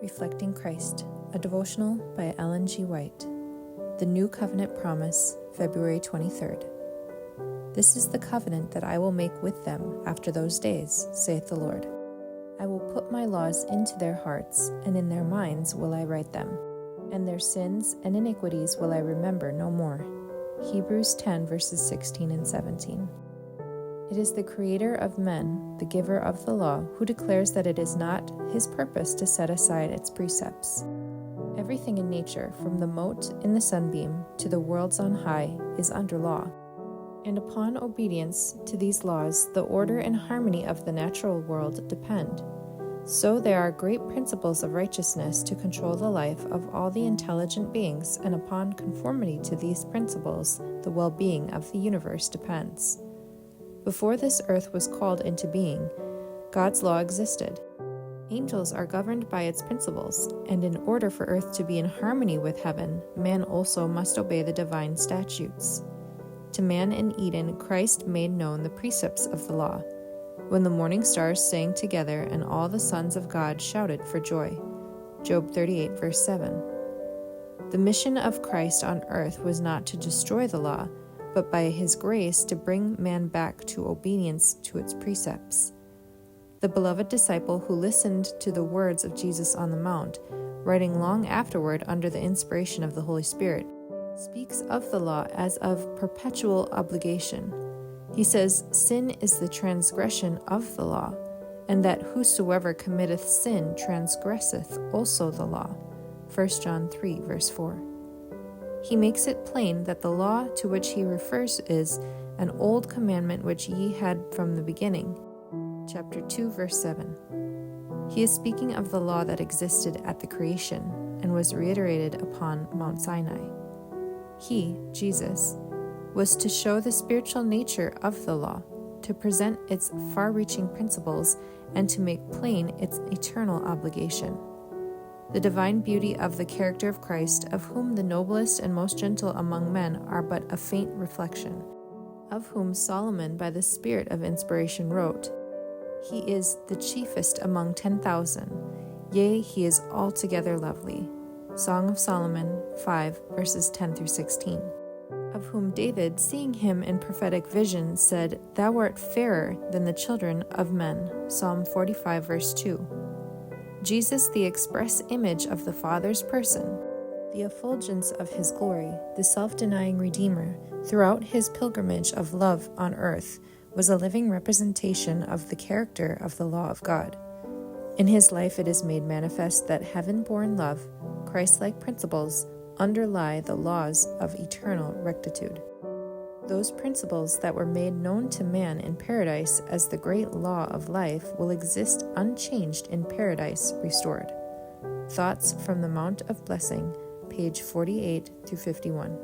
Reflecting Christ, a devotional by Ellen G. White. The New Covenant Promise, February 23rd. This is the covenant that I will make with them after those days, saith the Lord. I will put my laws into their hearts, and in their minds will I write them, and their sins and iniquities will I remember no more. Hebrews 10 verses 16 and 17. It is the Creator of men, the giver of the law, who declares that it is not his purpose to set aside its precepts. Everything in nature, from the mote in the sunbeam to the worlds on high, is under law. And upon obedience to these laws, the order and harmony of the natural world depend. So there are great principles of righteousness to control the life of all the intelligent beings, and upon conformity to these principles, the well-being of the universe depends. Before this earth was called into being, God's law existed. Angels are governed by its principles, and in order for earth to be in harmony with heaven, man also must obey the divine statutes. To man in Eden, Christ made known the precepts of the law, when the morning stars sang together and all the sons of God shouted for joy. Job 38 verse 7. The mission of Christ on earth was not to destroy the law, but by his grace to bring man back to obedience to its precepts. The beloved disciple who listened to the words of Jesus on the Mount, writing long afterward under the inspiration of the Holy Spirit, speaks of the law as of perpetual obligation. He says, "Sin is the transgression of the law, and that whosoever committeth sin transgresseth also the law." 1 John 3 verse 4. He makes it plain that the law to which he refers is an old commandment which ye had from the beginning. Chapter 2, verse 7. He is speaking of the law that existed at the creation and was reiterated upon Mount Sinai. He, Jesus, was to show the spiritual nature of the law, to present its far-reaching principles, and to make plain its eternal obligation. The divine beauty of the character of Christ, of whom the noblest and most gentle among men are but a faint reflection, of whom Solomon by the spirit of inspiration wrote, "He is the chiefest among 10,000, yea, he is altogether lovely." Song of Solomon 5 verses 10 through 16. Of whom David, seeing him in prophetic vision, said, "Thou art fairer than the children of men." Psalm 45 verse 2. Jesus, the express image of the Father's person, the effulgence of his glory, the self-denying Redeemer, throughout his pilgrimage of love on earth, was a living representation of the character of the law of God. In his life it is made manifest that heaven-born love, Christ-like principles, underlie the laws of eternal rectitude. Those principles that were made known to man in paradise as the great law of life will exist unchanged in paradise restored. Thoughts from the Mount of Blessing, page 48 through 51.